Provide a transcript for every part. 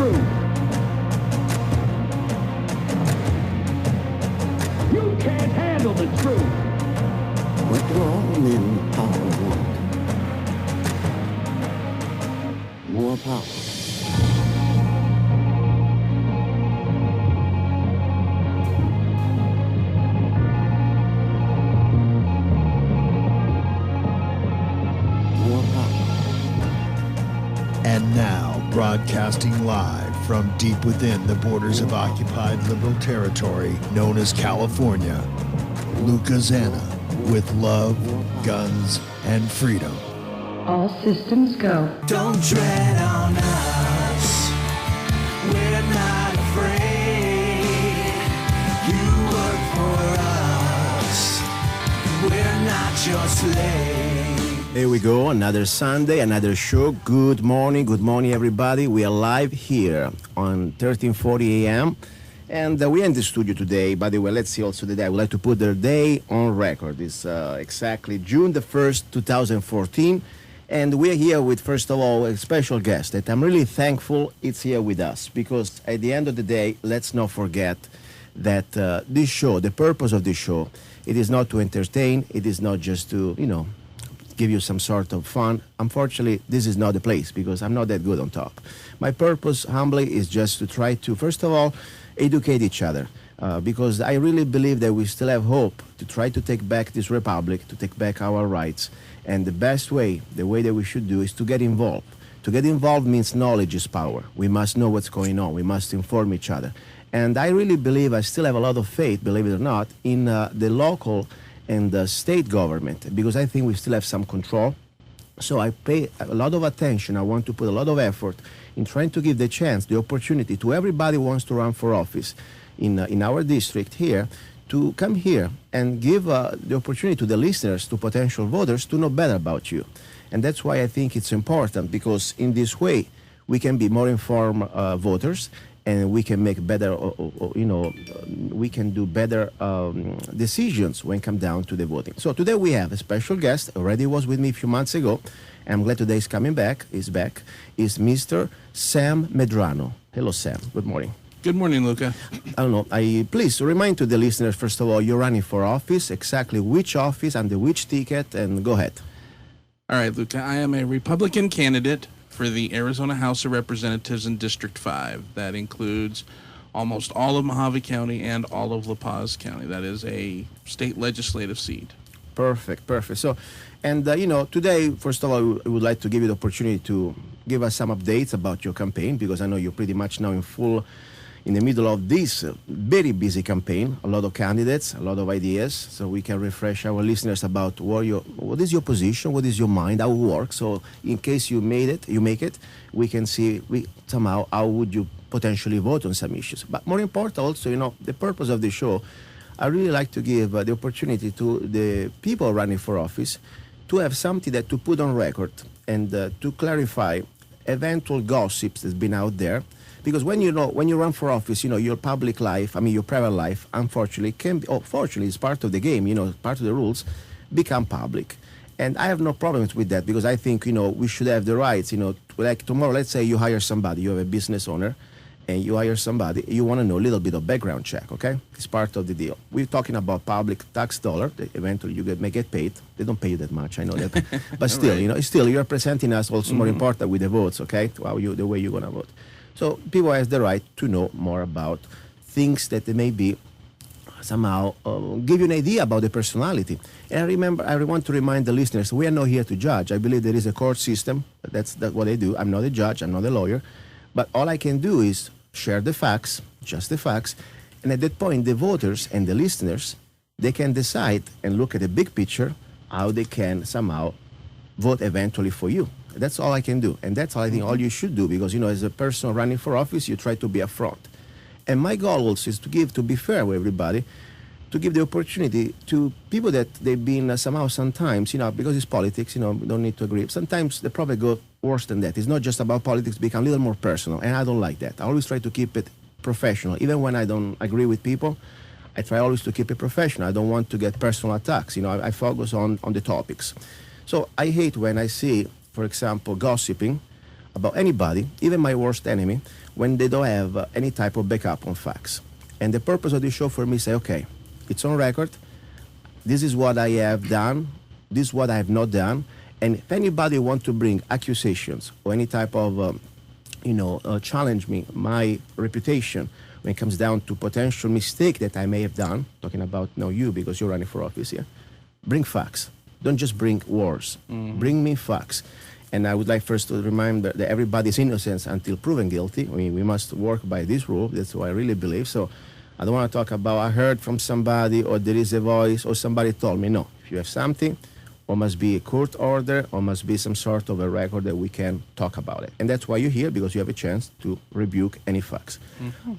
truth. You can't handle the truth. What do all men power want? More power. And now, broadcasting live from deep within the borders of occupied liberal territory known as California, Luca Zanna with Love, Guns, and Freedom. All systems go. Don't tread on us. We're not afraid. You work for us. We're not your slave. Here we go, another Sunday, another show. Good morning, everybody. We are live here on 1340 a.m. And we are in the studio today. By the way, let's see also the day. I would like to put the day on record. It's exactly June the 1st, 2014. And we're here with, first of all, a special guest that I'm really thankful it's here with us. Because at the end of the day, let's not forget that this show, the purpose of this show, it is not to entertain. It is not just to, give you some sort of fun. Unfortunately, this is not the place because I'm not that good on top. My purpose, humbly, is just to try to, first of all, educate each other. Because I really believe that we still have hope to try to take back this republic, to take back our rights. And the best way, the way that we should do is to get involved. To get involved means knowledge is power. We must know what's going on. We must inform each other. And I really believe, I still have a lot of faith, believe it or not, in the local and the state government, because I think we still have some control. So I pay a lot of attention. I want to put a lot of effort in trying to give the chance, the opportunity to everybody who wants to run for office in our district here to come here and give the opportunity to the listeners, to potential voters, to know better about you. And that's why I think it's important, because in this way we can be more informed voters, and we can make better, we can do better decisions when it comes down to the voting. So today we have a special guest, already was with me a few months ago. I'm glad today he's coming back, is is Mr. Sam Medrano. Hello, Sam. Good morning. Good morning, Luca. I don't know, please remind to the listeners, first of all, you're running for office, exactly which office, under which ticket, and go ahead. All right, Luca, I am a Republican candidate for the Arizona House of Representatives in District 5. That includes almost all of Mojave County and all of La Paz County. That is a state legislative seat. Perfect. So, and today, first of all, we would like to give you the opportunity to give us some updates about your campaign, because I know you're pretty much now in the middle of this very busy campaign, a lot of candidates, a lot of ideas, so we can refresh our listeners about what is your position, what is your mind, how it works. So in case you make it, we can see somehow how would you potentially vote on some issues. But more important also, the purpose of the show, I really like to give the opportunity to the people running for office to have something that to put on record and to clarify eventual gossips that's been out there. Because when you run for office, your public life, your private life, unfortunately, fortunately, it's part of the game, part of the rules, become public. And I have no problems with that, because I think, we should have the rights, like tomorrow, let's say you hire somebody, you have a business owner, and you hire somebody, you want to know a little bit of background check, okay? It's part of the deal. We're talking about public tax dollar. Eventually you may get paid. They don't pay you that much, I know that. But still, right. Still you're representing us also more important with the votes, okay? The way you're going to vote. So people have the right to know more about things that they may be somehow give you an idea about the personality. And I want to remind the listeners, we are not here to judge. I believe there is a court system. That's what I do. I'm not a judge. I'm not a lawyer. But all I can do is share the facts, just the facts. And at that point, the voters and the listeners, they can decide and look at the big picture, how they can somehow vote eventually for you. That's all I can do. And that's all I think all you should do, because, as a person running for office, you try to be upfront. And my goal also is to be fair with everybody, to give the opportunity to people that they've been sometimes, because it's politics, don't need to agree. Sometimes they probably go worse than that. It's not just about politics, become a little more personal. And I don't like that. I always try to keep it professional. Even when I don't agree with people, I try always to keep it professional. I don't want to get personal attacks. I focus on the topics. So I hate when I see, for example, gossiping about anybody, even my worst enemy, when they don't have any type of backup on facts. And the purpose of this show for me is say, okay, it's on record. This is what I have done. This is what I have not done. And if anybody want to bring accusations or any type of, challenge me, my reputation, when it comes down to potential mistake that I may have done, talking about you because you're running for office here, bring facts. Don't just bring words. Bring me facts. And I would like first to remind that everybody's innocent until proven guilty. I mean, we must work by this rule. That's what I really believe. So I don't want to talk about I heard from somebody or there is a voice or somebody told me. No. If you have something, or must be a court order, or must be some sort of a record that we can talk about it. And that's why you're here, because you have a chance to rebuke any facts.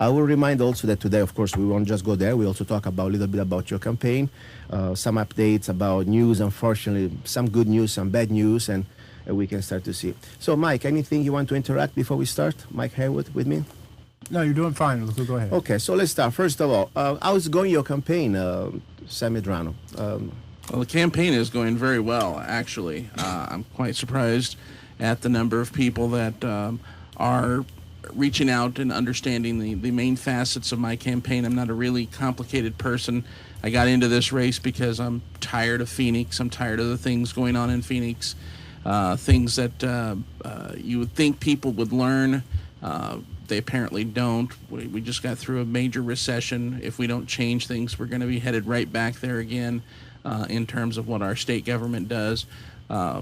I will remind also that today, of course, we won't just go there. We also talk about a little bit about your campaign, some updates about news, unfortunately, some good news, some bad news, and we can start to see. So, Mike, anything you want to interact before we start? Mike Haywood with me? No, you're doing fine. Luca, go ahead. Okay, so let's start. First of all, how's going your campaign, Sam Medrano? Well, the campaign is going very well, actually. I'm quite surprised at the number of people that are reaching out and understanding the main facets of my campaign. I'm not a really complicated person. I got into this race because I'm tired of Phoenix. I'm tired of the things going on in Phoenix, things that you would think people would learn. They apparently don't. We just got through a major recession. If we don't change things, we're going to be headed right back there again. In terms of what our state government does,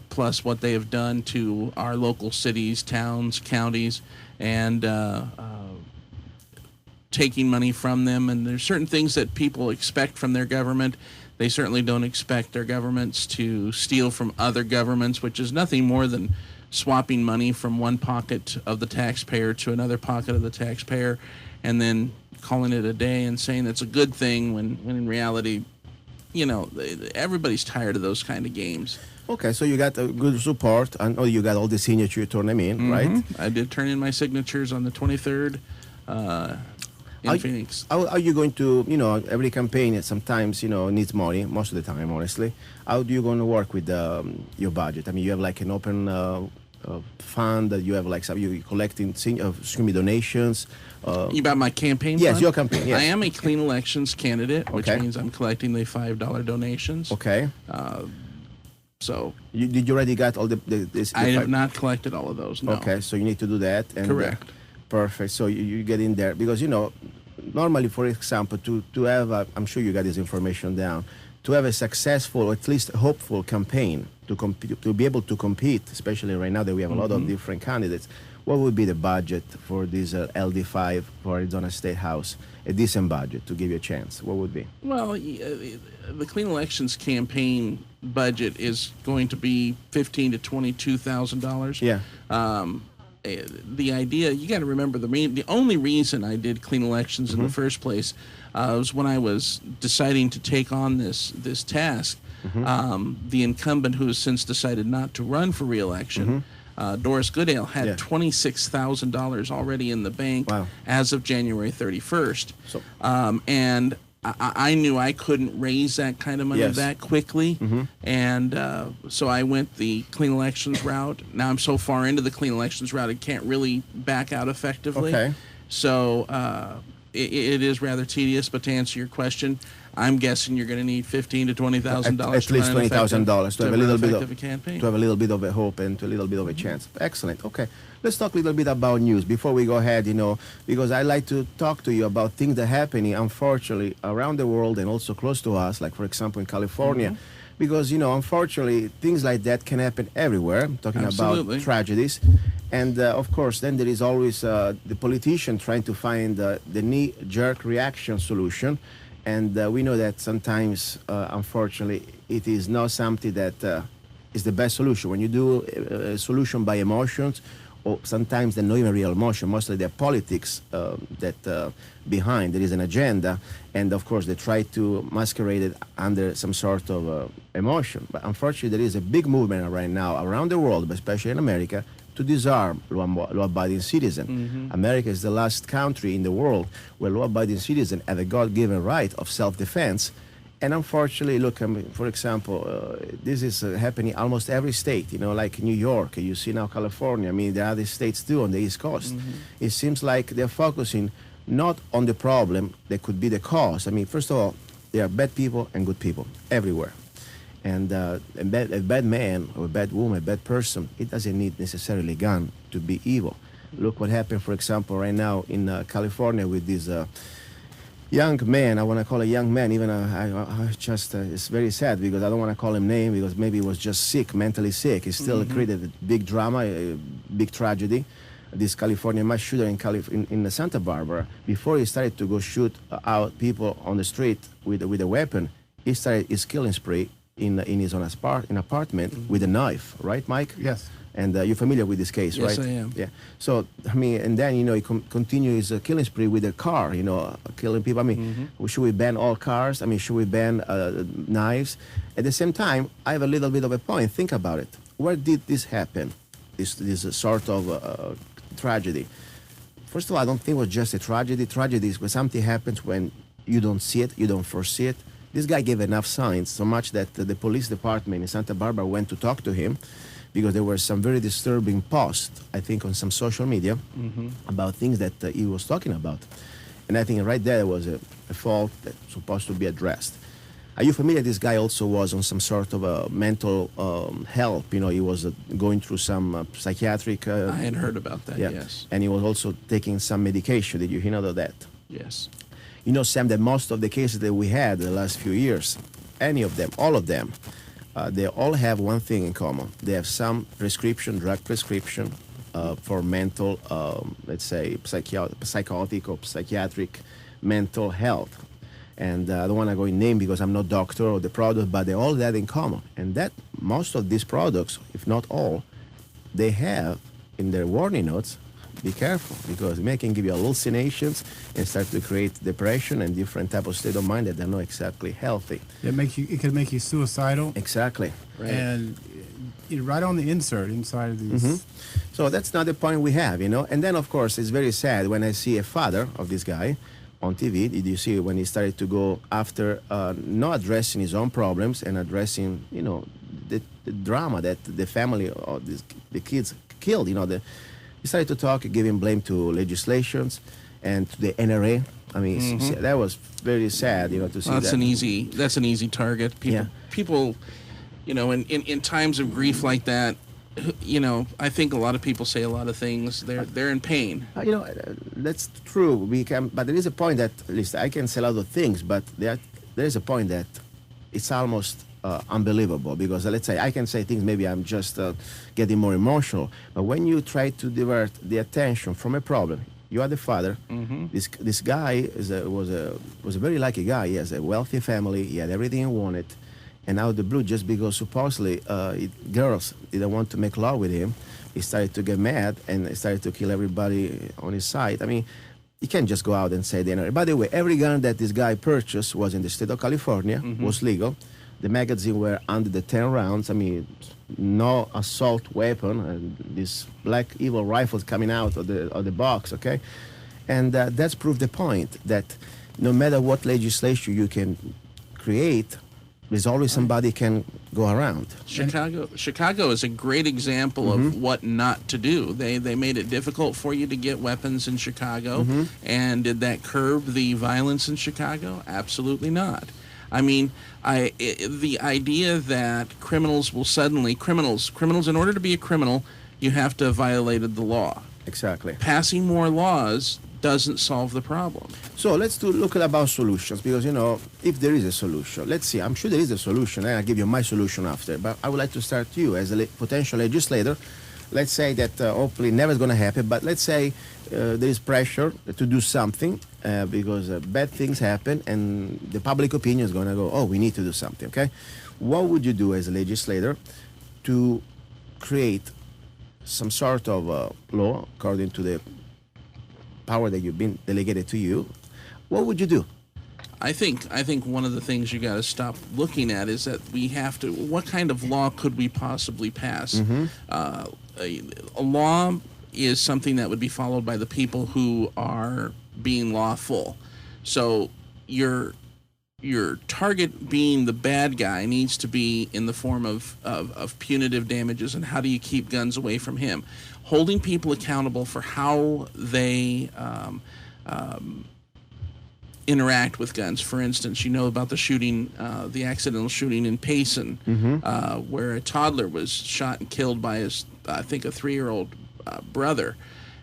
plus what they have done to our local cities, towns, counties, and taking money from them. And there's certain things that people expect from their government. They certainly don't expect their governments to steal from other governments, which is nothing more than swapping money from one pocket of the taxpayer to another pocket of the taxpayer, and then calling it a day and saying it's a good thing when in reality, everybody's tired of those kind of games. Okay, so you got a good support. I know you got all the signature turn them in, right? I did turn in my signatures on the 23rd in Phoenix. How are you going to, every campaign sometimes, needs money, most of the time, honestly. How do you going to work with your budget? I mean, you have like an open fund that you have like you collecting donations. You about my campaign yes, fund? your campaign, yes. I am a clean elections candidate, which Okay. means I'm collecting the $5 donations. Okay. So Did you already got all the I have not collected all of those, no. Okay, so you need to do that. And, Correct. Perfect. So you get in there because, normally, for example, to have, I'm sure you got this information down, to have a successful, or at least hopeful campaign to be able to compete, especially right now that we have a lot of different candidates, what would be the budget for this LD5 for Arizona State House? A decent budget to give you a chance. What would be? Well, the Clean Elections campaign budget is going to be $15,000 to $22,000. Yeah. The idea, you got to remember, the only reason I did Clean Elections in the first place was when I was deciding to take on this task. The incumbent, who has since decided not to run for re-election, Doris Goodale, had $26,000 already in the bank as of January 31st. So, and I knew I couldn't raise that kind of money that quickly, and so I went the Clean Elections route. Now I'm so far into the Clean Elections route, I can't really back out effectively. Okay. So it is rather tedious, but to answer your question, I'm guessing you're going to need $15,000 to $20,000. At least $20,000 to have a little bit of a campaign. To have a little bit of a hope and to a little bit of a chance. Excellent. Okay, let's talk a little bit about news before we go ahead. Because I like to talk to you about things that are happening, unfortunately, around the world and also close to us. Like for example, in California, because unfortunately, things like that can happen everywhere. I'm talking Absolutely. about tragedies. And of course, then there is always the politician trying to find the knee-jerk reaction solution. And we know that sometimes, unfortunately, it is not something that is the best solution. When you do a solution by emotions, or sometimes they're not even real emotion, mostly they're politics that behind. There is an agenda, and of course they try to masquerade it under some sort of emotion. But unfortunately, there is a big movement right now around the world, but especially in America, to disarm law-abiding citizen. America is the last country in the world where law-abiding citizens have a God-given right of self-defense, And unfortunately, look, I mean, for example, this is happening almost every state, like New York, you see now California, I mean, the other states too on the East Coast. It seems like they're focusing not on the problem that could be the cause. I mean, first of all, there are bad people and good people everywhere. And a bad man or a bad woman, a bad person, it doesn't need necessarily a gun to be evil. Look what happened, for example, right now in California with this young man. I want to call a young man, even I just, it's very sad because I don't want to call him name because maybe he was just sick, mentally sick. He still created a big drama, a big tragedy. This California mass shooter in Santa Barbara, before he started to go shoot out people on the street with a weapon, he started his killing spree in his own apartment with a knife, right, Mike? Yes. And you're familiar with this case, right? Yes, I am. Yeah. So, I mean, and then, he continues his killing spree with a car, killing people. I mean, should we ban all cars? I mean, should we ban knives? At the same time, I have a little bit of a point. Think about it. Where did this happen? This sort of tragedy. First of all, I don't think it was just a tragedy. Tragedy is when something happens when you don't see it, you don't foresee it. This guy gave enough signs, so much that the police department in Santa Barbara went to talk to him because there were some very disturbing posts, I think, on some social media about things that he was talking about. And I think right there was a fault that's supposed to be addressed. Are you familiar? This guy also was on some sort of a mental help. He was going through some psychiatric... I had heard about that, yes. And he was also taking some medication. Did you hear of that? Yes. Sam, that most of the cases that we had the last few years, any of them, all of them, they all have one thing in common. They have some drug prescription for mental, let's say, psychotic or psychiatric mental health. And I don't want to go in name because I'm not doctor or the product, but they all have that in common. And that most of these products, if not all, they have in their warning notes, be careful because it can give you hallucinations and start to create depression and different type of state of mind that are not exactly healthy. It can make you suicidal. Exactly. Right. And right on the inside of these. So that's not the point we have, And then, of course, it's very sad when I see a father of this guy on TV. Did you see when he started to go after not addressing his own problems and addressing, the drama that the family or the kids killed, he started to talk, giving blame to legislations and to the NRA. I mean, that was very sad, to see that's that. That's an easy target. People, in times of grief like that, I think a lot of people say a lot of things. They're in pain. That's true. But there is a point that, at least I can say a lot of things, but there is a point that it's almost unbelievable because let's say I can say things, maybe I'm just getting more emotional, but when you try to divert the attention from a problem, you are the father. This guy was a very lucky guy. He has a wealthy family. He had everything he wanted, and out of the blue, just because supposedly girls didn't want to make love with him, he started to get mad and started to kill everybody on his side. I mean, you can't just go out and say that. By the way, every gun that this guy purchased was in the state of California, was legal. The magazines were under the 10 rounds. I mean, no assault weapon. And these black evil rifles coming out of the box, okay? And that's proved the point that no matter what legislation you can create, there's always somebody can go around. Chicago is a great example of what not to do. They made it difficult for you to get weapons in Chicago. And did that curb the violence in Chicago? Absolutely not. I mean, the idea that criminals will suddenly, criminals, in order to be a criminal, you have to have violated the law. Exactly. Passing more laws doesn't solve the problem. So let's look at about solutions because, if there is a solution, let's see, I'm sure there is a solution, and I'll give you my solution after, but I would like to start you as a potential legislator. Let's say that hopefully never is going to happen, but let's say there is pressure to do something because bad things happen and the public opinion is going to go, oh, we need to do something, okay? What would you do as a legislator to create some sort of law according to the power that you've been delegated to you? What would you do? I think one of the things you got to stop looking at is that we have to. What kind of law could we possibly pass? A law is something that would be followed by the people who are being lawful. So your target being the bad guy needs to be in the form of punitive damages, and how do you keep guns away from him? Holding people accountable for how they interact with guns. For instance, you know about the shooting, the accidental shooting in Payson, where a toddler was shot and killed by his, I think, a 3-year-old brother.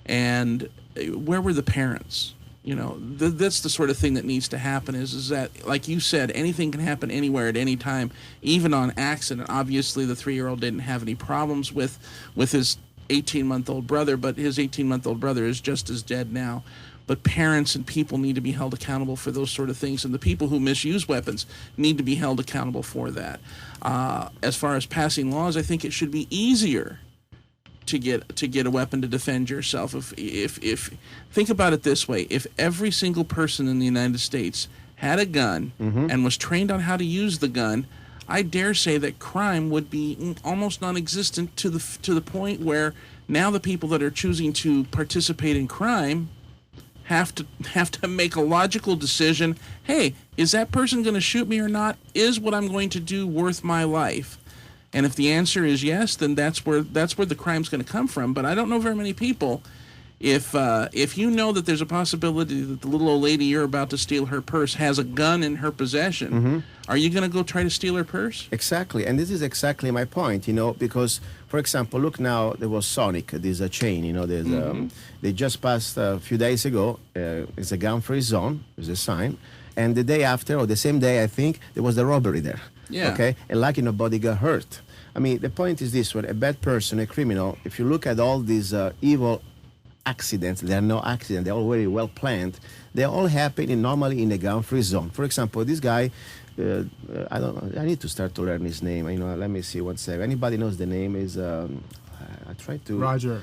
And where were the parents? You know, that's the sort of thing that needs to happen is that, like you said, anything can happen anywhere at any time, even on accident. Obviously, the 3-year-old didn't have any problems with his 18-month-old brother, but his 18-month-old brother is just as dead now. But parents and people need to be held accountable for those sort of things, and the people who misuse weapons need to be held accountable for that. As far as passing laws, I think it should be easier to get a weapon to defend yourself. If think about it this way: if every single person in the United States had a gun and was trained on how to use the gun, I dare say that crime would be almost non-existent to the point where now the people that are choosing to participate in crime have to make a logical decision. Hey, is that person going to shoot me or not? Is what I'm going to do worth my life? And if the answer is yes, then that's where the crime's going to come from. But I don't know very many people. If you know that there's a possibility that the little old lady you're about to steal her purse has a gun in her possession, are you going to go try to steal her purse? Exactly, and this is exactly my point, you know, because, for example, look now, there was Sonic, there's a chain, you know, they just passed a few days ago, it's a gun-free zone, there's a sign, and the day after, or the same day, I think, there was the robbery there. Yeah. Okay, and lucky nobody got hurt. I mean, the point is this: when a bad person, a criminal, if you look at all these evil accidents, they are no accident, they're all very well planned. They all happen normally in a gun-free zone. For example, this guy, I don't know, I need to start to learn his name. You know, let me see one second. Anybody knows the name? Is I tried to. Roger,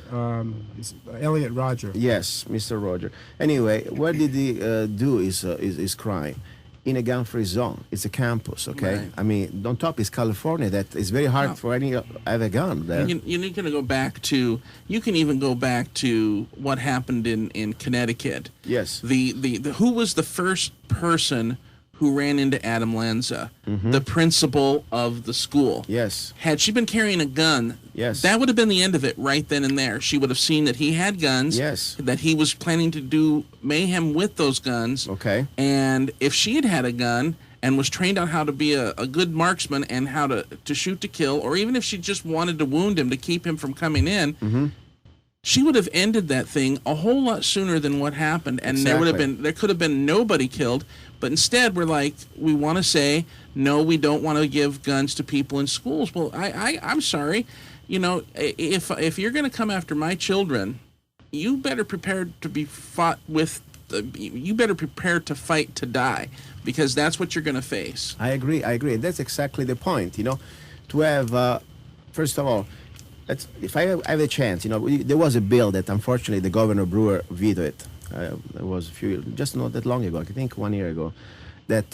Elliot Roger. Yes, Mr. Roger. Anyway, where did he do his crime? In a gun-free zone. It's a campus, okay? Right. I mean, on top is California. That is very hard for any have a gun there. You're going to go back to. You can even go back to what happened in Connecticut. Yes. The who was the first person who ran into Adam Lanza, the principal of the school. Yes. Had she been carrying a gun, yes, that would have been the end of it right then and there. She would have seen that he had guns, yes, that he was planning to do mayhem with those guns. Okay. And if she had a gun and was trained on how to be a good marksman and how to shoot to kill, or even if she just wanted to wound him to keep him from coming in, she would have ended that thing a whole lot sooner than what happened, and there could have been nobody killed. But instead, we're like, we want to say, no, we don't want to give guns to people in schools. Well, I'm sorry, you know, if you're going to come after my children, you better prepare to be fought with. You better prepare to fight to die, because that's what you're going to face. I agree. That's exactly the point. You know, to have first of all, if I have a chance, you know, there was a bill that unfortunately the Governor Brewer vetoed it. It was just not that long ago, I think 1 year ago, that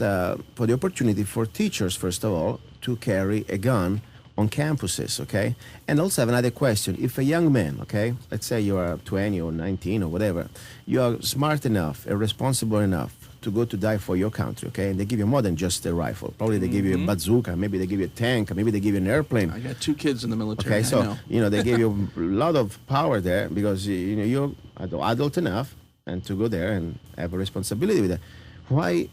for the opportunity for teachers, first of all, to carry a gun on campuses, okay? And also have another question. If a young man, okay, let's say you are 20 or 19 or whatever, you are smart enough and responsible enough to go to die for your country, okay? And they give you more than just a rifle. Probably they give you a bazooka, maybe they give you a tank, maybe they give you an airplane. I got 2 kids in the military. Okay, so, you know, they give you a lot of power there because, you know, you're adult enough and to go there and have a responsibility with that. Why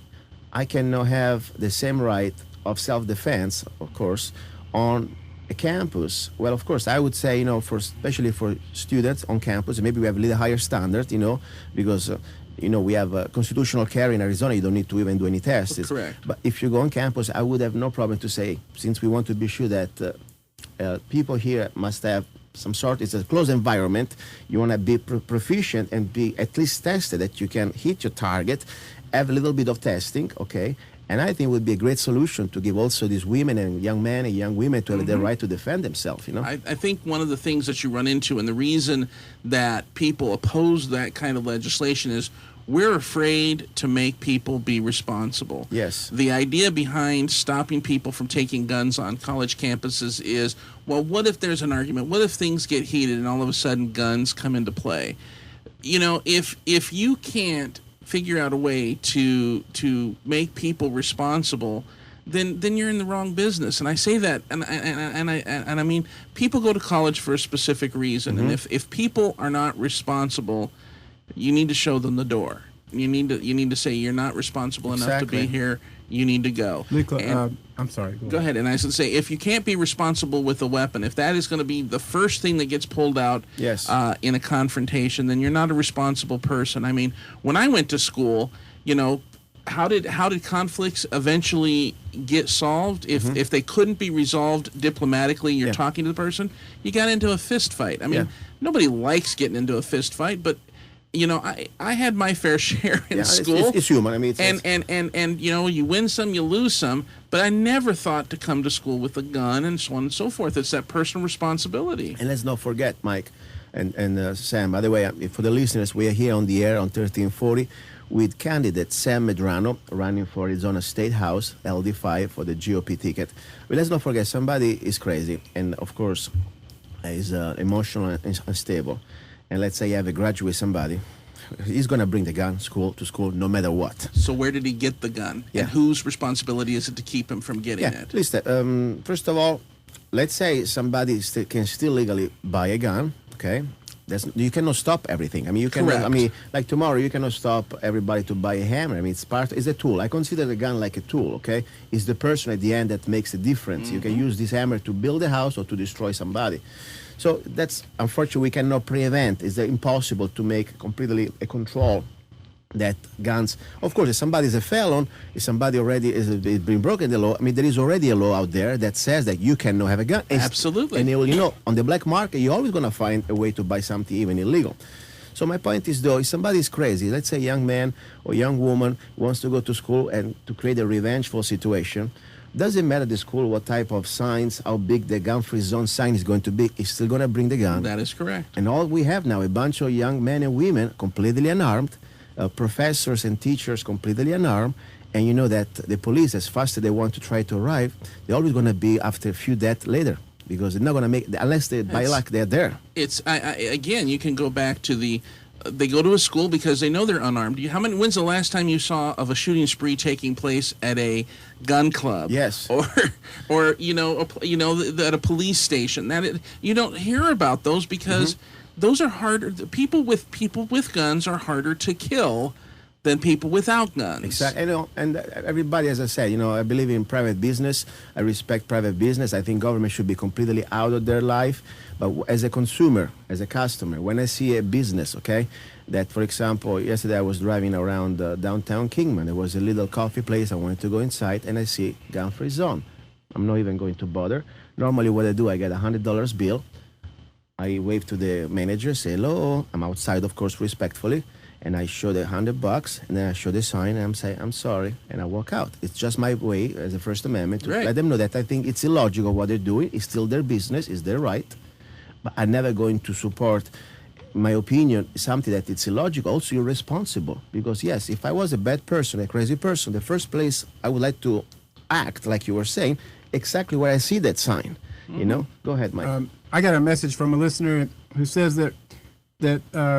I cannot have the same right of self-defense, of course, on a campus? Well, of course, I would say, you know, especially for students on campus, maybe we have a little higher standard, you know, because, you know, we have constitutional carry in Arizona. You don't need to even do any tests. Correct. But if you go on campus, I would have no problem to say, since we want to be sure that people here must have some sort, it's a closed environment, you want to be proficient and be at least tested that you can hit your target, have a little bit of testing, okay? And I think it would be a great solution to give also these women and young men and young women to have their right to defend themselves, you know? I think one of the things that you run into, and the reason that people oppose that kind of legislation, is we're afraid to make people be responsible. Yes. The idea behind stopping people from taking guns on college campuses is, well, what if there's an argument? What if things get heated and all of a sudden guns come into play? You know, if you can't figure out a way to make people responsible, then you're in the wrong business. And I say that, and I mean, people go to college for a specific reason, and if people are not responsible, you need to show them the door. You need to say you're not responsible enough to be here. You need to go. Luca, I'm sorry. Go ahead. And I should say, if you can't be responsible with a weapon, if that is going to be the first thing that gets pulled out in a confrontation, then you're not a responsible person. I mean, when I went to school, how did conflicts eventually get solved? If they couldn't be resolved diplomatically, you're talking to the person, you got into a fist fight. I mean, nobody likes getting into a fist fight, but I had my fair share in school. It's human. I mean, and you win some, you lose some. But I never thought to come to school with a gun and so on and so forth. It's that personal responsibility. And let's not forget, Mike and Sam. By the way, for the listeners, we are here on the air on 1340 with candidate Sam Medrano running for Arizona State House LD5 for the GOP ticket. But let's not forget, somebody is crazy, and of course, is emotional and unstable. And let's say you have a grudge with somebody, he's going to bring the gun to school no matter what. So where did he get the gun? Yeah. And whose responsibility is it to keep him from getting it? Listen, first of all, let's say somebody can still legally buy a gun, okay? You cannot stop everything. I mean, you cannot. Correct. I mean, like tomorrow, you cannot stop everybody to buy a hammer. I mean, it's a tool. I consider the gun like a tool. Okay, it's the person at the end that makes a difference. You can use this hammer to build a house or to destroy somebody. So that's unfortunately we cannot prevent. It's impossible to make completely a control that guns. Of course, if somebody is a felon, if somebody already is been broken the law. I mean, there is already a law out there that says that you cannot have a gun. Absolutely. And on the black market, you're always going to find a way to buy something even illegal. So my point is, though, if somebody is crazy, let's say a young man or young woman wants to go to school and to create a revengeful situation, doesn't matter the school what type of signs, how big the gun-free zone sign is going to be, it's still going to bring the gun. That is correct. And all we have now, a bunch of young men and women completely unarmed, professors and teachers completely unarmed, and you know that the police, as fast as they want to try to arrive, they're always going to be after a few deaths later, because they're not going to make, unless they, by luck, they're there. It's again, you can go back to they go to a school because they know they're unarmed. When's the last time you saw of a shooting spree taking place at a gun club? Yes. Or at a police station. You don't hear about those because those are harder. People with guns are harder to kill than people without guns. Exactly. And everybody, as I said, I believe in private business. I respect private business. I think government should be completely out of their life. But as a consumer, as a customer, when I see a business, okay, that, for example, yesterday I was driving around downtown Kingman. There was a little coffee place. I wanted to go inside, and I see gun-free zone. I'm not even going to bother. Normally what I do, I get a $100 bill. I wave to the manager, say hello. I'm outside, of course, respectfully. And I show the $100, and then I show the sign, and I'm saying, I'm sorry, and I walk out. It's just my way, as a First Amendment, to let them know that I think it's illogical what they're doing. It's still their business, it's their right. But I'm never going to support, my opinion, something that it's illogical, also irresponsible. Because, yes, if I was a bad person, a crazy person, the first place I would like to act, like you were saying, exactly where I see that sign. Go ahead, Mike. I got a message from a listener who says that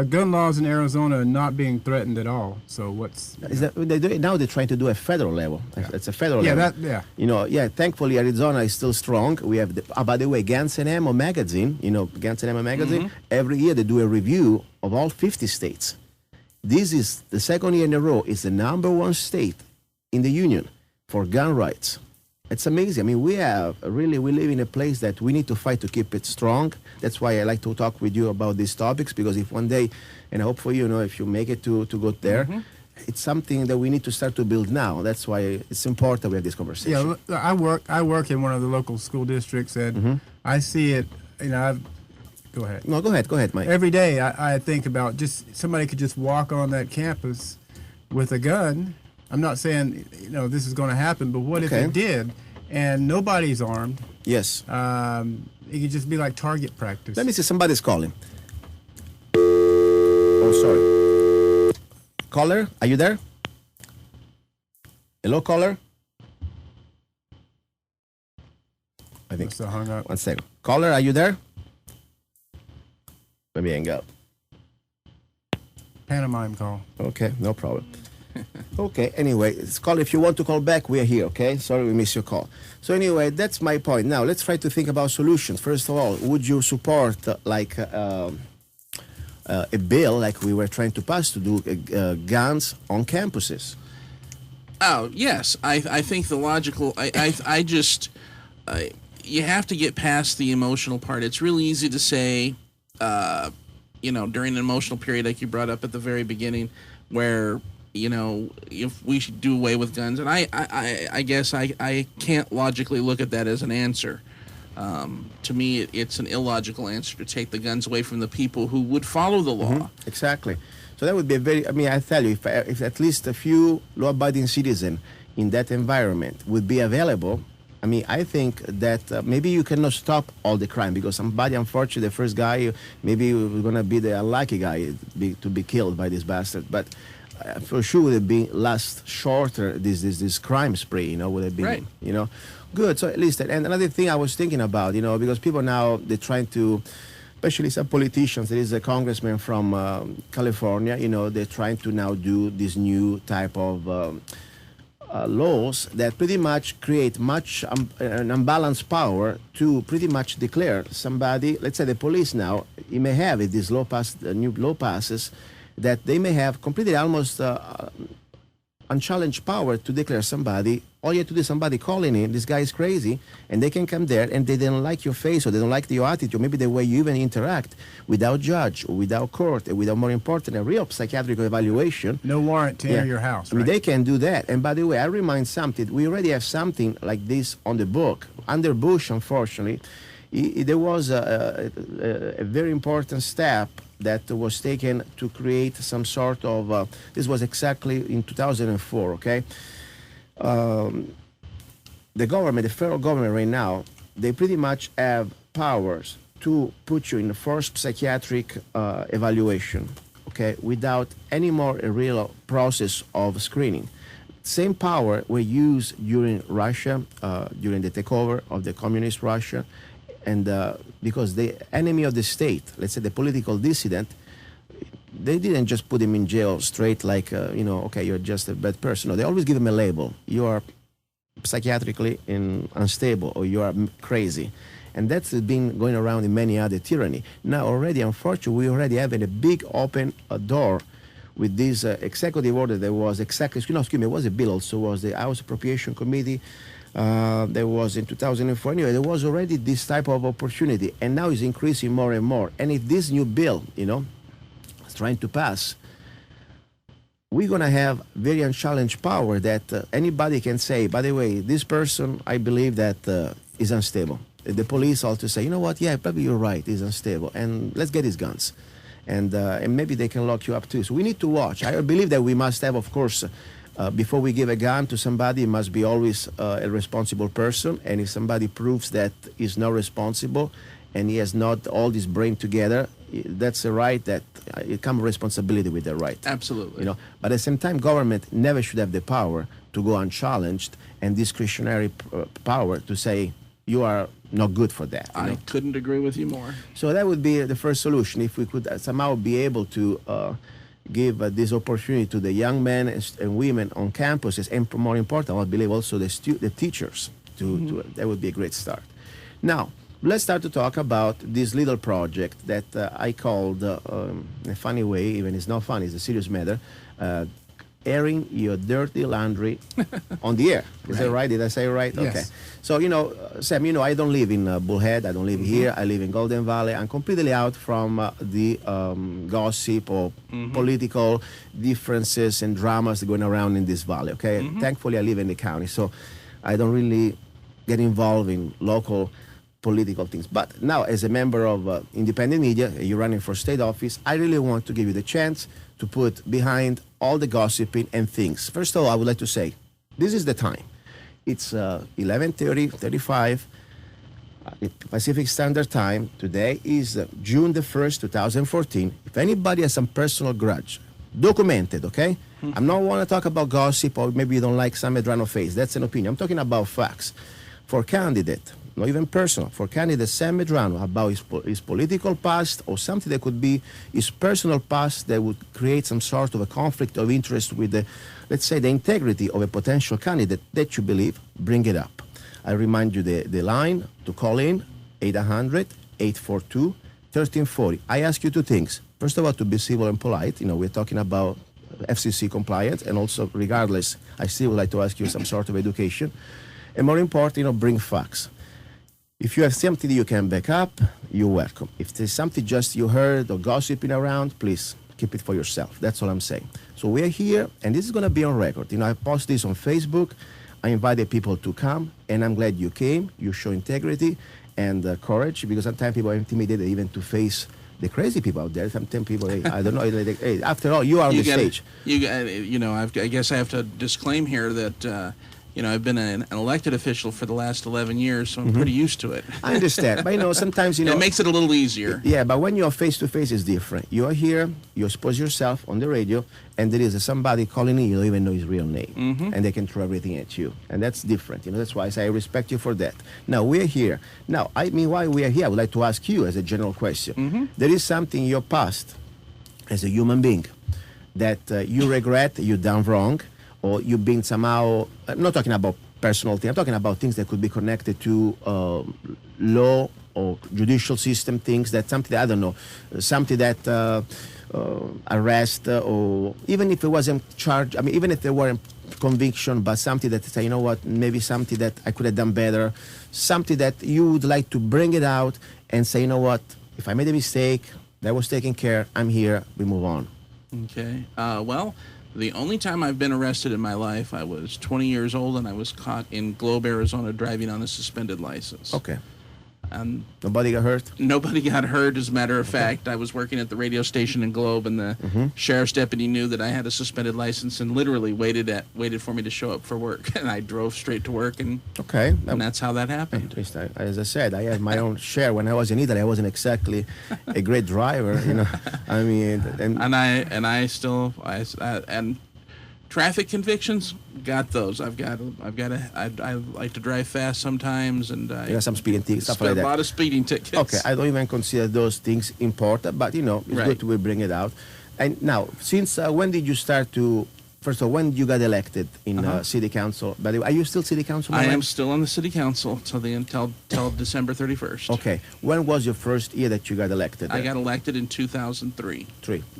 gun laws in Arizona are not being threatened at all. So now they're trying to do a federal level. Yeah. It's a federal level. Thankfully Arizona is still strong. We have, by the way, Guns and Ammo magazine. Guns and Ammo magazine. Every year they do a review of all 50 states. This is the second year in a row. It's the #1 state in the union for gun rights. It's amazing. I mean, we live in a place that we need to fight to keep it strong. That's why I like to talk with you about these topics, because if one day, and I hope for you, if you make it to go there, it's something that we need to start to build now. That's why it's important we have this conversation. Yeah, I work in one of the local school districts, and I see it. Go ahead. No, go ahead, Mike. Every day I think about just somebody could just walk on that campus with a gun. I'm not saying this is going to happen, but what if it did, and nobody's armed? Yes. It could just be like target practice. Let me see. Somebody's calling. Oh, sorry. Caller, are you there? Hello, caller. I think so. Hung up. 1 second. Caller, are you there? Let me hang up. Pantomime call. Okay, no problem. Okay, anyway, it's call if you want to call back, we are here, okay? Sorry we missed your call. So anyway, that's my point. Now, let's try to think about solutions. First of all, would you support a bill like we were trying to pass to do guns on campuses? Oh, yes. I think the logical... I just... you have to get past the emotional part. It's really easy to say, during an emotional period like you brought up at the very beginning, where... if we should do away with guns, and I guess I can't logically look at that as an answer. To me, it's an illogical answer to take the guns away from the people who would follow the law. Mm-hmm. Exactly. So that would be I tell you, if at least a few law-abiding citizens in that environment would be available, I think that maybe you cannot stop all the crime, because somebody, unfortunately, the first guy, maybe was going to be the unlucky guy to be killed by this bastard. But for sure would have been last shorter this crime spree, would have been, right. Good. So at least, and another thing I was thinking about, because people now, they're trying to, especially some politicians, there is a congressman from California, they're trying to now do this new type of laws that pretty much create an unbalanced power to pretty much declare somebody, let's say the police now, you may have it, this new law passes, that they may have completely almost unchallenged power to declare somebody. All you have to do is somebody calling in, this guy is crazy, and they can come there and they don't like your face, or they don't like your attitude, or maybe the way you even interact, without judge, or without court, or without, more important, a real psychiatric evaluation. No warrant to enter your house. Right? They can do that. And by the way, I remind something, we already have something like this on the book. Under Bush, unfortunately, there was a very important step that was taken to create some sort of, this was exactly in 2004, okay? The government, the federal government right now, they pretty much have powers to put you in the first psychiatric evaluation, okay, without any more a real process of screening. Same power were used during Russia, during the takeover of the communist Russia, and because the enemy of the state, let's say the political dissident, they didn't just put him in jail straight like, okay, you're just a bad person. No, they always give him a label. You are psychiatrically unstable, or you are crazy. And that's been going around in many other tyranny. Now already, unfortunately, we already have a big open door with this executive order that was it was a bill also, was the House Appropriation Committee. There was in 2004, anyway, there was already this type of opportunity, and now it's increasing more and more. And if this new bill, is trying to pass, we're going to have very unchallenged power that anybody can say, by the way, this person, I believe that is unstable. The police also say, you know what, yeah, probably you're right, he's unstable, and let's get his guns. And maybe they can lock you up too. So we need to watch. I believe that we must have, of course, before we give a gun to somebody, it must be always a responsible person. And if somebody proves that he's not responsible and he has not all this brain together, that's a right that it comes responsibility with the right. Absolutely. But at the same time, government never should have the power to go unchallenged and discretionary power to say you are not good for that. I couldn't agree with you more. So that would be the first solution. If we could somehow be able to give this opportunity to the young men and women on campuses, and more important, I believe also the teachers. That would be a great start. Now, let's start to talk about this little project that I called, in a funny way, even it's not funny, it's a serious matter, airing your dirty laundry on the air. Is that right? Did I say it right? Yes. Okay. So, Sam, I don't live in Bullhead. I don't live here. I live in Golden Valley. I'm completely out from the gossip or political differences and dramas going around in this valley, okay? Thankfully, I live in the county, so I don't really get involved in local political things. But now, as a member of independent media, you're running for state office, I really want to give you the chance to put behind all the gossiping and things. First of all, I would like to say, this is the time. It's 11:35 Pacific Standard Time. Today is June the 1st, 2014. If anybody has some personal grudge, documented, okay? I'm not want to talk about gossip, or maybe you don't like Sam Medrano face. That's an opinion. I'm talking about facts. For candidate, not even personal, for candidate Sam Medrano about his political past or something that could be his personal past that would create some sort of a conflict of interest with the, let's say, the integrity of a potential candidate that you believe, bring it up. I remind you the line to call in, 800-842-1340. I ask you two things. First of all, to be civil and polite. We're talking about FCC compliance, and also, regardless, I still would like to ask you some sort of education. And more important, bring facts. If you have something that you can back up, you're welcome. If there's something just you heard or gossiping around, please keep it for yourself. That's all I'm saying. So we're here, and this is going to be on record. I post this on Facebook. I invited people to come, and I'm glad you came. You show integrity and courage, because sometimes people are intimidated even to face the crazy people out there. Sometimes people, hey, I don't know. Hey, after all, you are on the stage. I guess I have to disclaim here that I've been an elected official for the last 11 years, so I'm pretty used to it. I understand, but sometimes it makes it a little easier. Yeah, but when you're face to face, it's different. You are here, you expose yourself on the radio, and there is somebody calling in, you don't even know his real name, and they can throw everything at you, and that's different. That's why I say I respect you for that. Now we're here. Now, why we are here, I would like to ask you as a general question. There is something in your past as a human being that you regret, you done wrong, or you've been somehow, I'm not talking about personal things, I'm talking about things that could be connected to law or judicial system things, that something, I don't know, something that arrest, or even if it wasn't charged, even if there weren't conviction, but something that say, maybe something that I could have done better, something that you would like to bring it out and say, if I made a mistake, that was taken care, I'm here, we move on. Okay. Well, the only time I've been arrested in my life, I was 20 years old, and I was caught in Globe, Arizona, driving on a suspended license. Okay. And nobody got hurt? Nobody got hurt, as a matter of fact. I was working at the radio station in Globe, and the sheriff's deputy knew that I had a suspended license and literally waited for me to show up for work. And I drove straight to work, and that's how that happened. As I said, I had my own share. When I was in Italy, I wasn't exactly a great driver, And traffic convictions, got those. I like to drive fast sometimes, and you got some speeding tickets, stuff like that. A lot of speeding tickets. Okay, I don't even consider those things important, but it's good to bring it out. And now, since when did you start to? First of all, when you got elected in city council? By the way, are you still city council? I am still on the city council till December 31st. Okay. When was your first year that you got elected? I got elected in 2003.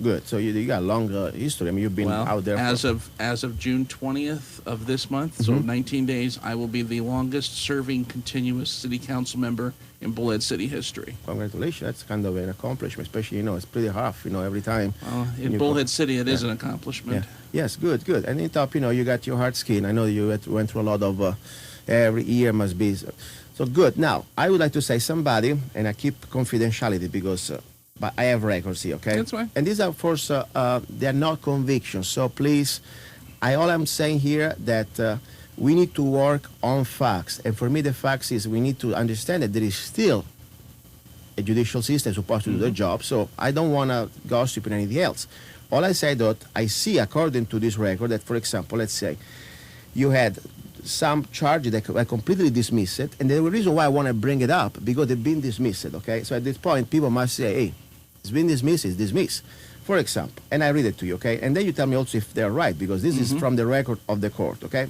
Good. So you got a long history. You've been out there. As of June 20th of this month, so 19 days, I will be the longest serving continuous city council member in Bullhead City history. Congratulations. That's kind of an accomplishment, especially, it's pretty rough, every time. Well, in Bullhead City, it is an accomplishment. Yeah. Yes, good. And in top, you got your hard skin. I know you went through a lot of, every year must be. So good. Now, I would like to say somebody, and I keep confidentiality because but I have records here, okay? That's fine. And these are, of course, they're not convictions. So please, all I'm saying here that we need to work on facts. And for me, the facts is we need to understand that there is still a judicial system supposed to do their job. So I don't want to gossip or anything else. All I say that I see, according to this record, that, for example, let's say you had some charges that were completely dismissed, and the reason why I want to bring it up, because they've been dismissed, okay? So at this point, people must say, hey, it's been dismissed, it's dismissed. For example, and I read it to you, okay? And then you tell me also if they're right, because this is from the record of the court, okay?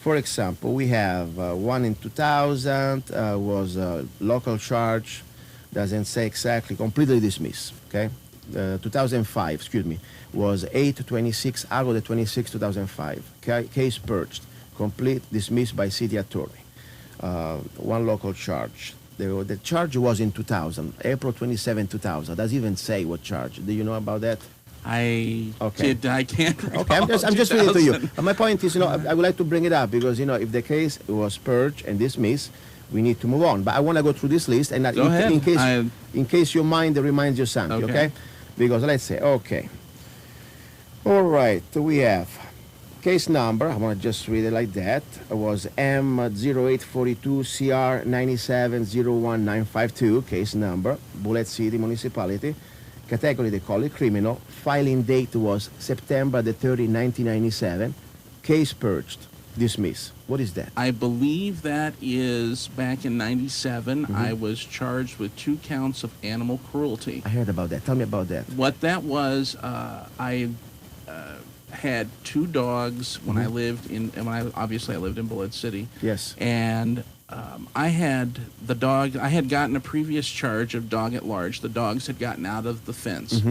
For example, we have one in 2000, was a local charge, doesn't say exactly, completely dismissed, okay? 2005, was 8/26, August 26, 2005. Case purged, complete dismissed by city attorney. One local charge. The charge was in 2000, April 27, 2000. Doesn't even say what charge. Do you know about that? I can't recall. Okay, I'm just reading it to you. My point is, I would like to bring it up because, if the case was purged and dismissed, we need to move on. But I want to go through this list, and in case your mind reminds you something, okay? Because let's say, okay. All right, we have case number, I want to just read it like that. It was M0842CR9701952, case number, Bullhead City Municipality. Category, they call it criminal. Filing date was September the 30, 1997. Case purged. dismiss. What is that? I believe that is back in '97. Mm-hmm. I was charged with 2 counts of animal cruelty. I heard about that. Tell me about that. What that was, I had 2 dogs when I lived in, and I lived in Bullhead City. Yes. And I had the dog. I had gotten a previous charge of dog at large. The dogs had gotten out of the fence.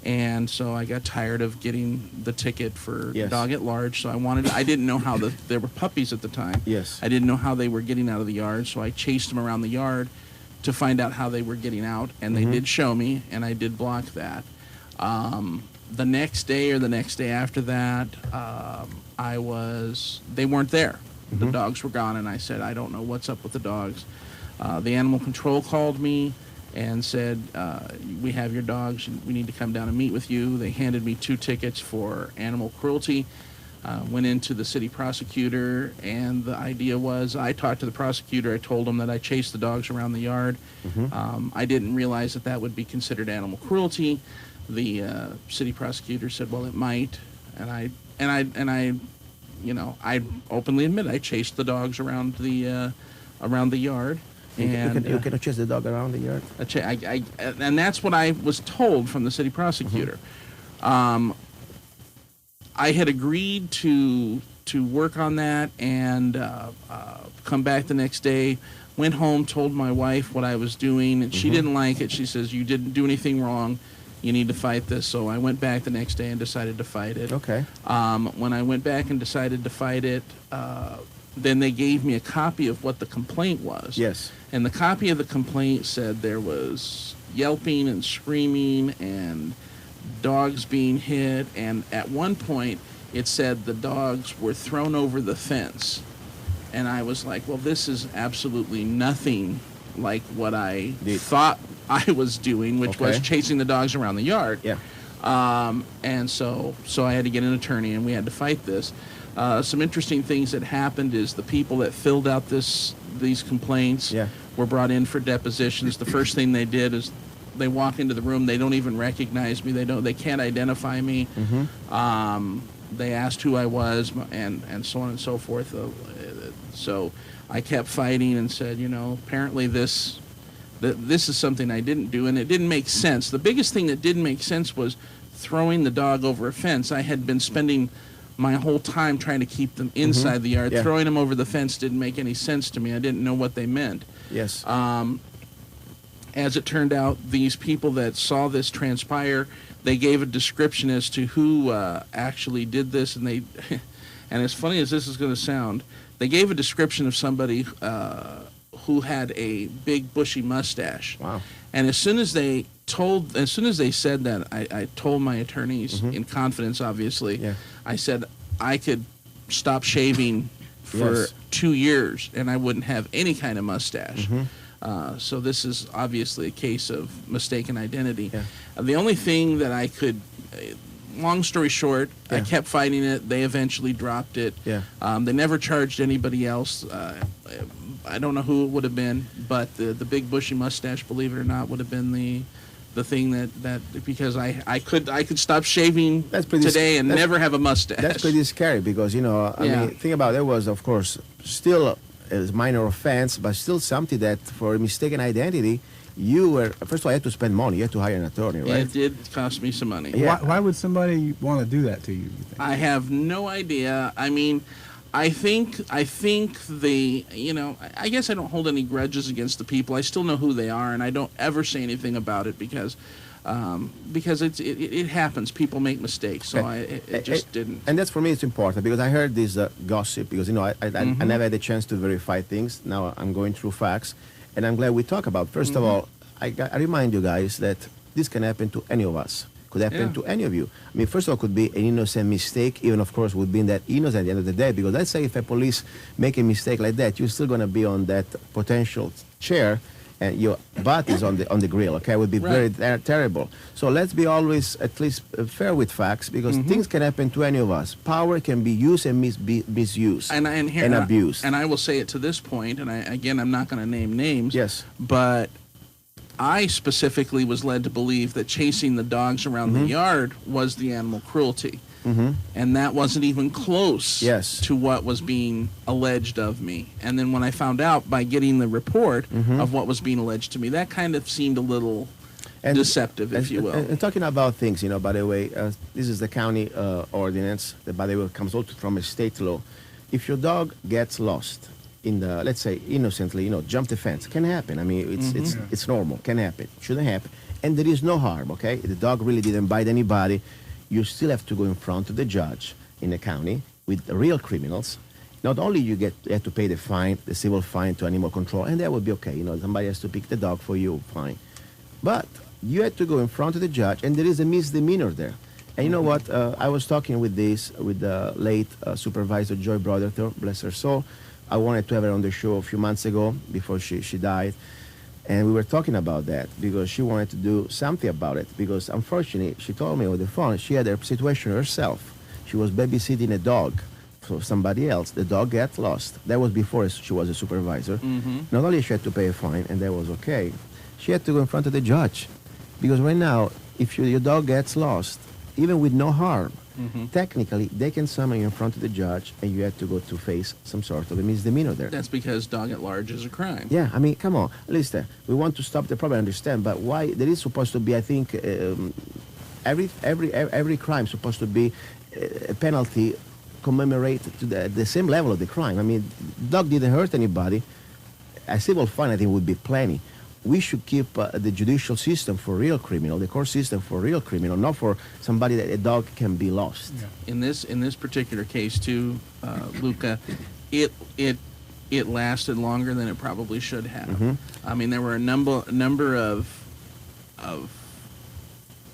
And so I got tired of getting the ticket for dog at large. So I didn't know how there were puppies at the time. Yes. I didn't know how they were getting out of the yard. So I chased them around the yard to find out how they were getting out. And they did show me, and I did block that. The next day or the next day after that, they weren't there. The dogs were gone, and I said, I don't know what's up with the dogs. The animal control called me and said, we have your dogs, and we need to come down and meet with you. They handed me 2 tickets for animal cruelty. Went into the city prosecutor, and the idea was I talked to the prosecutor. I told him that I chased the dogs around the yard. I didn't realize that would be considered animal cruelty. The city prosecutor said, well, it might. And I I openly admit I chased the dogs around the yard. And you cannot chase the dog around the yard? And that's what I was told from the city prosecutor. I had agreed to work on that and come back the next day. Went home, told my wife what I was doing, and she didn't like it. She says, you didn't do anything wrong. You need to fight this. So I went back the next day and decided to fight it. Okay. When I went back and decided to fight it, then they gave me a copy of what the complaint was. Yes. And the copy of the complaint said there was yelping and screaming and dogs being hit. And at one point, it said the dogs were thrown over the fence. And I was like, well, this is absolutely nothing like what I thought I was doing, which was chasing the dogs around the yard. Yeah. And so I had to get an attorney, and we had to fight this. Some interesting things that happened is the people that filled out these complaints were brought in for depositions. The first thing they did is they walk into the room. They don't even recognize me. They can't identify me. They asked who I was, and so on and so forth. So I kept fighting and said, apparently this is something I didn't do, and it didn't make sense. The biggest thing that didn't make sense was throwing the dog over a fence. I had been spending my whole time trying to keep them inside the yard. Throwing them over the fence didn't make any sense to me. I didn't know what they meant. Yes. As it turned out, these people that saw this transpire, they gave a description as to who actually did this, and and as funny as this is going to sound, they gave a description of somebody who had a big bushy mustache. Wow. And as soon as they said that, I told my attorneys in confidence, obviously, I said I could stop shaving for 2 years and I wouldn't have any kind of mustache. So this is obviously a case of mistaken identity. The only thing that I could, long story short, I kept fighting it. They eventually dropped it. They never charged anybody else. I don't know who it would have been, but the big bushy mustache, believe it or not, would have been the thing that because I could stop shaving today and never have a mustache. That's pretty scary because I mean, think about it, there was of course still a minor offense, but still something that for mistaken identity. You were, first of all, you had to spend money. You had to hire an attorney, right? Yeah, it did cost me some money. Why would somebody want to do that to you think? I have no idea. I mean, I think I guess I don't hold any grudges against the people. I still know who they are, and I don't ever say anything about it because it happens. People make mistakes, so it just didn't. And that's for me, it's important because I heard this gossip because I never had a chance to verify things. Now I'm going through facts. And I'm glad we talk about. First of all, I remind you guys that this can happen to any of us. Could happen to any of you. I mean, first of all, could be an innocent mistake. Even, of course, would be that innocent at the end of the day. Because let's say if a police make a mistake like that, you're still going to be on that potential chair, and your butt is on the grill. Okay, it would be very terrible. So let's be always at least fair with facts, because things can happen to any of us. Power can be used and misused and abused. And I will say it to this point, and I'm not going to name names. Yes, but I specifically was led to believe that chasing the dogs around the yard was the animal cruelty. and that wasn't even close Yes. to what was being alleged of me. And then when I found out by getting the report of what was being alleged to me, that kind of seemed a little deceptive, if you will. And talking about things, by the way, this is the county ordinance that, by the way, comes also from a state law. If your dog gets lost in the, let's say, innocently, jump the fence, can happen. I mean, it's normal, can happen, shouldn't happen. And there is no harm, okay? The dog really didn't bite anybody. You still have to go in front of the judge in the county with the real criminals. Not only you have to pay the fine, the civil fine to animal control, and that would be okay. Somebody has to pick the dog for you, fine. But you had to go in front of the judge, and there is a misdemeanor there. And you know what? I was talking with the late Supervisor Joy Brotherton, bless her soul. I wanted to have her on the show a few months ago before she died. And we were talking about that because she wanted to do something about it. Because unfortunately, she told me over the phone, she had a situation herself. She was babysitting a dog for somebody else. The dog got lost. That was before she was a supervisor. Not only she had to pay a fine, and that was okay, she had to go in front of the judge. Because right now, if your dog gets lost, even with no harm, technically, they can summon you in front of the judge, and you have to go to face some sort of a misdemeanor there. That's because dog at large is a crime. Yeah, I mean, come on. Listen, we want to stop the problem, I understand, but why? There is supposed to be, I think, every crime supposed to be a penalty commemorated to the same level of the crime. I mean, dog didn't hurt anybody. A civil fine, I think, would be plenty. We should keep the judicial system for real criminal, the court system for real criminal, not for somebody that a dog can be lost. Yeah. In this particular case, too, Luca, it lasted longer than it probably should have. I mean, there were a number of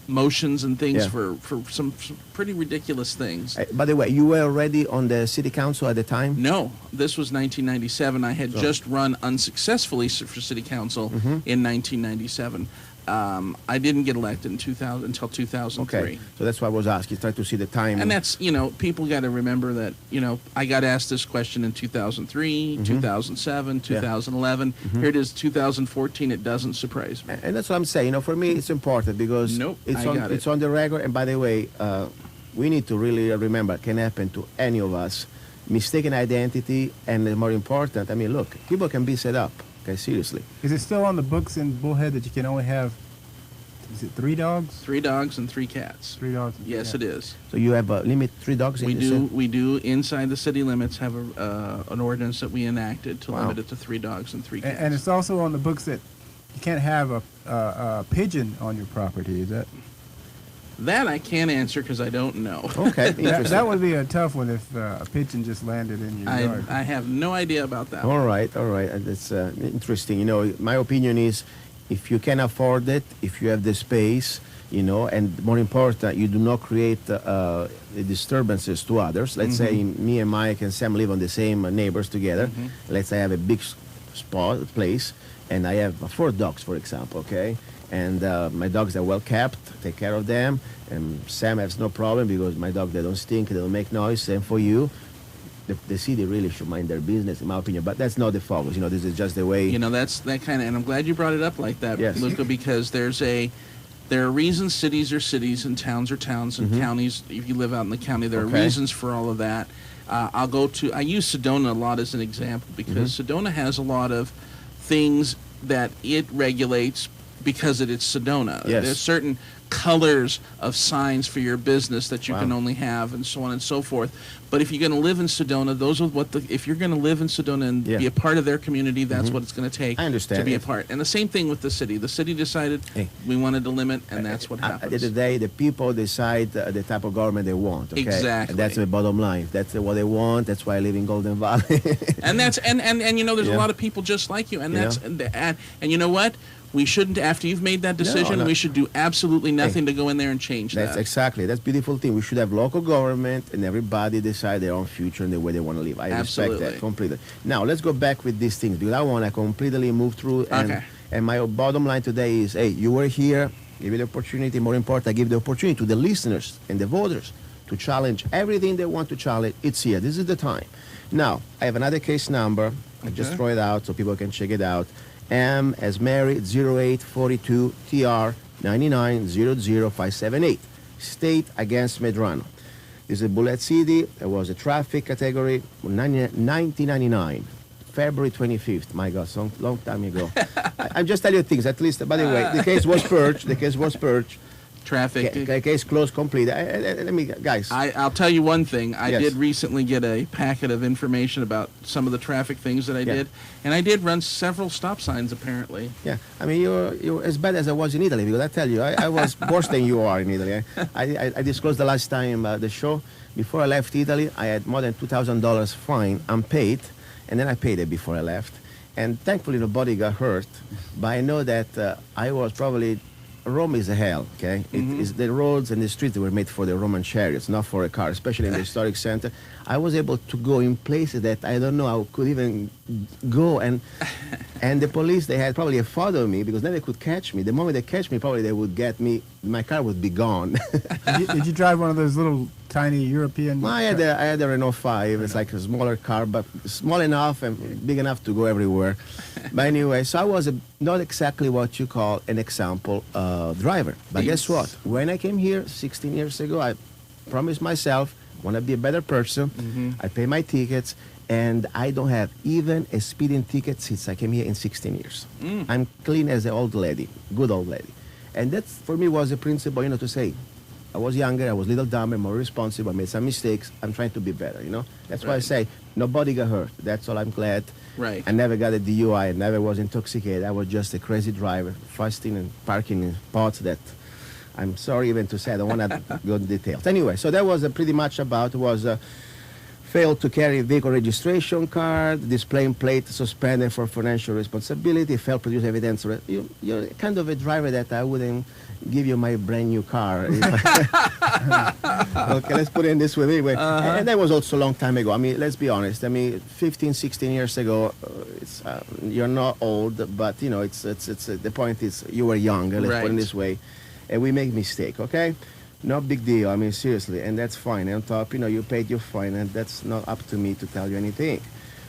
motions and things for some pretty ridiculous things. By the way, you were already on the city council at the time? No, this was 1997. I had just run unsuccessfully for city council in 1997. I didn't get elected until 2003. Okay, so that's why I was asking, try to see the time. And that's, people got to remember that, I got asked this question in 2003, 2007, 2011. Here it is, 2014. It doesn't surprise me. And that's what I'm saying. For me, it's important because it's on the record. And by the way, we need to really remember it can happen to any of us. Mistaken identity, and more important, I mean, look, people can be set up. Okay, seriously. Is it still on the books in Bullhead that you can only have, is it 3 dogs? 3 dogs and 3 cats. 3 dogs. Yes, it is. So you have a limit 3 dogs? We do inside the city limits have an ordinance that we enacted to limit it to 3 dogs and 3 cats. And it's also on the books that you can't have a pigeon on your property. Is that? That I can't answer because I don't know. Okay, that would be a tough one if a pigeon just landed in your yard. I have no idea about that. All right. That's interesting. My opinion is, if you can afford it, if you have the space, and more important, you do not create disturbances to others. Let's say me and Mike and Sam live on the same neighbors together. Let's say I have a big place, and I have 4 dogs, for example, okay? And my dogs are well kept, take care of them. And Sam has no problem because my dogs, they don't stink, they don't make noise. Same for you. The city really should mind their business, in my opinion. But that's not the focus. This is just the way. That's that kind of. And I'm glad you brought it up like that, yes. Luca, because there are reasons cities are cities and towns are towns and counties. If you live out in the county, there are reasons for all of that. I use Sedona a lot as an example because Sedona has a lot of things that it regulates because it's Sedona. Yes. There's certain colors of signs for your business that you can only have, and so on and so forth. But if you're going to live in Sedona, if you're going to live in Sedona and be a part of their community, that's what it's going to take to be a part. And the same thing with the city. The city decided we wanted to limit, and that's what happens. At the end of the day, the people decide the type of government they want. Okay? Exactly. And that's the bottom line. That's what they want. That's why I live in Golden Valley. and there's a lot of people just like you, and and you know what? We shouldn't, after you've made that decision, we should do absolutely nothing to go in there and change that. That's exactly. That's a beautiful thing. We should have local government and everybody decide their own future and the way they want to live. I respect that completely. Now, let's go back with these things because I want to completely move through. And my bottom line today is, hey, you were here, give you the opportunity. More important, I give the opportunity to the listeners and the voters to challenge everything they want to challenge. It's here. This is the time. Now, I have another case number. I just throw it out so people can check it out. M as Mary 0842 TR 9900578. State against Medrano. It's a Bullhead City. It was a traffic category, 1999. February 25th. My God, so long time ago. I'm just telling you things. At least, by the way, the case was purged. The case was purged. Traffic. Case closed, complete. Let me, guys. I'll tell you one thing. I Yes. did recently get a packet of information about some of the traffic things that I did, and I did run several stop signs apparently. Yeah, I mean you're as bad as I was in Italy, because I tell you, I was worse than you are in Italy. I disclosed the last time the show. Before I left Italy, I had more than $2,000 fine unpaid, and then I paid it before I left. And thankfully nobody got hurt, but I know that I was probably. Rome is a hell, okay? It is the roads and the streets were made for the Roman chariots, not for a car, especially in the historic center. I was able to go in places that I don't know I could even go, and the police, they had probably followed me, because then they could catch me. The moment they catch me, probably they would get me. My car would be gone. Did you drive one of those little tiny European? I had a Renault 5. It's like a smaller car, but small enough and big enough to go everywhere. But anyway, so I was not exactly what you call an example driver. But guess what? When I came here 16 years ago, I promised myself I want to be a better person. I pay my tickets, and I don't have even a speeding ticket since I came here in 16 years. I'm clean as an old lady, good old lady. And that, for me, was a principle, to say, I was younger, I was a little dumber, more responsible, I made some mistakes, I'm trying to be better, That's why I say, nobody got hurt. That's all I'm glad. Right. I never got a DUI, I never was intoxicated. I was just a crazy driver, fasting and parking in spots that I'm sorry even to say, I don't want to go into details. Anyway, so that was pretty much about, failed to carry vehicle registration card, displaying plate suspended for financial responsibility, failed to produce evidence. You're kind of a driver that I wouldn't give you my brand new car. Okay, let's put it in this way. Anyway, and that was also a long time ago. I mean, let's be honest. 15, 16 years ago, you're not old, but the point is you were young. Let's put it this way, and we make mistake. Okay. No big deal. I mean, seriously, and that's fine. And on top, you paid your fine, and that's not up to me to tell you anything.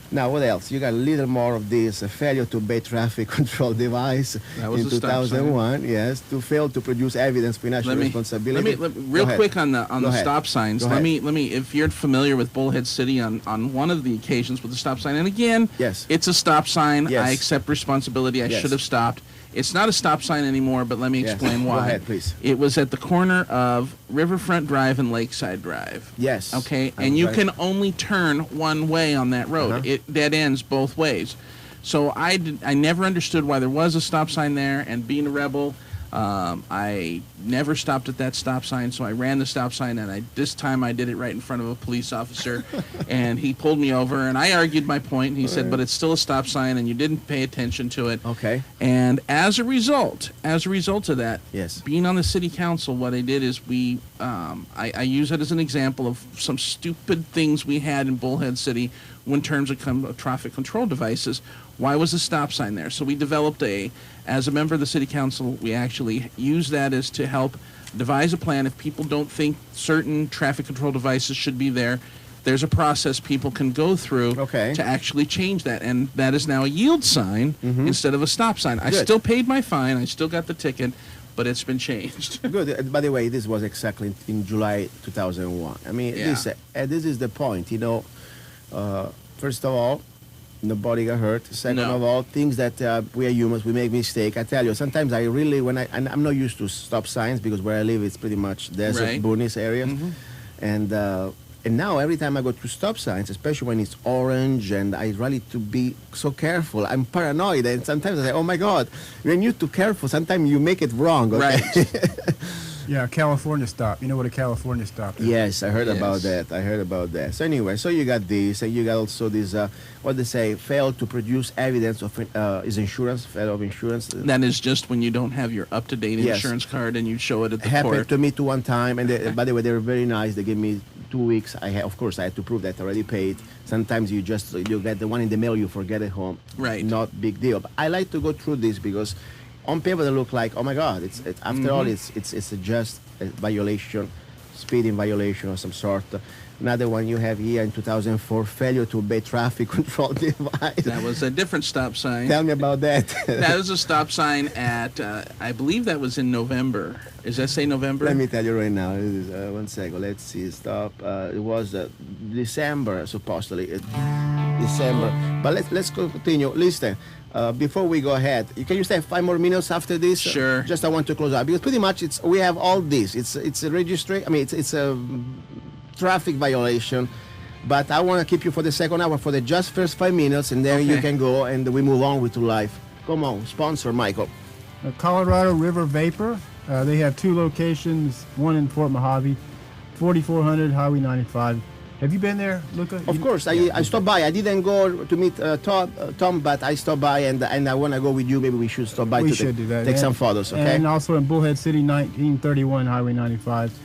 Now, what else? You got a little more of this: a failure to obey traffic control device in 2001. Yes, to fail to produce evidence for financial responsibility. Real quick on the stop signs. Let me. If you're familiar with Bullhead City, on one of the occasions with the stop sign, and again, yes, it's a stop sign. Yes. I accept responsibility. I should have stopped. It's not a stop sign anymore, but let me explain why. Go ahead, please. It was at the corner of Riverfront Drive and Lakeside Drive. Yes. Okay, and you can only turn one way on that road. It dead ends both ways. So I never understood why there was a stop sign there, and being a rebel, I never stopped at that stop sign, so I ran the stop sign, and this time I did it right in front of a police officer, and he pulled me over, and I argued my point, and he said, but it's still a stop sign, and you didn't pay attention to it. Okay. And as a result of that, yes, being on the city council, what I did is I use it as an example of some stupid things we had in Bullhead City when terms of traffic control devices. Why was the stop sign there? So we developed as a member of the city council, we actually use that as to help devise a plan. If people don't think certain traffic control devices should be there, there's a process people can go through to actually change that. And that is now a yield sign instead of a stop sign. Good. I still paid my fine. I still got the ticket, but it's been changed. Good. By the way, this was exactly in July 2001. I mean, this is the point. First of all, nobody got hurt. Second of all, things that we are humans, we make mistakes. I tell you, sometimes I really, I'm not used to stop signs, because where I live it's pretty much desert, boonies areas. And now every time I go to stop signs, especially when it's orange, and I really to be so careful, I'm paranoid, and sometimes I say, oh my God, when you're too careful, sometimes you make it wrong. Okay? Right. Yeah, California stop. You know what a California stop is? Yes, I heard about that. So anyway, so you got this, and you got also this, what they say, failed to produce evidence of is insurance, fail of insurance. That is just when you don't have your up-to-date insurance card and you show it at the court. Happened to me too one time, and by the way, they were very nice. They gave me 2 weeks. Of course, I had to prove that I already paid. Sometimes you get the one in the mail, you forget it home. Right. Not big deal. But I like to go through this because on paper they look like, oh my God, it's after all it's just a violation. speeding violation of some sort. Another one you have here in 2004, failure to obey traffic control device. That was a different stop sign. Tell me about that. That was a stop sign at, I believe that was in November. Does that say November? Let me tell you right now. This is, 1 second. Let's see. Stop. It was December, supposedly. December. But let's continue. Listen. Before we go ahead, can you stay 5 more minutes after this? Sure. Just I want to close out because pretty much we have all this. It's a registry. I mean, it's a traffic violation, but I want to keep you for the second hour for the just first 5 minutes, and then you can go and we move on with life. Come on, sponsor Michael. Colorado River Vapor. They have 2 locations. One in Fort Mojave, 4400 Highway 95. Have you been there, Luca? Of course, I stopped by. I didn't go to meet Tom, but I stopped by, and I want to go with you. Maybe we should stop by we to should do that. take some photos, okay? And also in Bullhead City, 1931 Highway 95.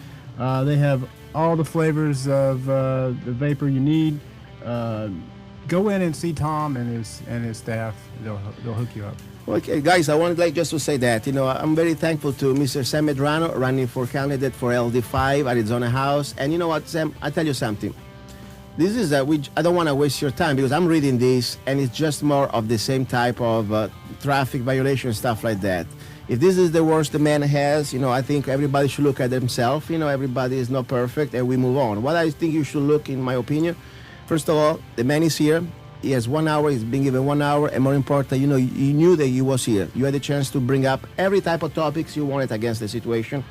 They have all the flavors of the vapor you need. Go in and see Tom and his staff. They'll hook you up. Okay, guys, I wanted just to say that, I'm very thankful to Mr. Sam Medrano, running for candidate for LD5, Arizona House. And you know what, Sam, I tell you something. This is I don't want to waste your time because I'm reading this and it's just more of the same type of traffic violation, stuff like that. If this is the worst the man has, I think everybody should look at themselves. Everybody is not perfect and we move on. What I think you should look, in my opinion, first of all, the man is here. He has 1 hour, he's been given 1 hour, and more important, you knew that he was here. You had a chance to bring up every type of topics you wanted against the situation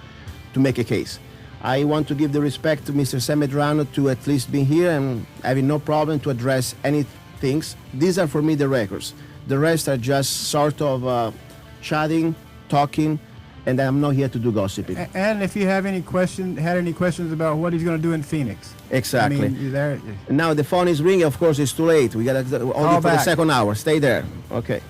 to make a case. I want to give the respect to Mr. Sam Medrano to at least being here and having no problem to address any things. These are for me the records. The rest are just sort of chatting, talking, and I'm not here to do gossiping. And if you have any questions about what he's going to do in Phoenix. Exactly. I mean, there. Now the phone is ringing. Of course, it's too late. We got to only for the second hour. Stay there. Okay.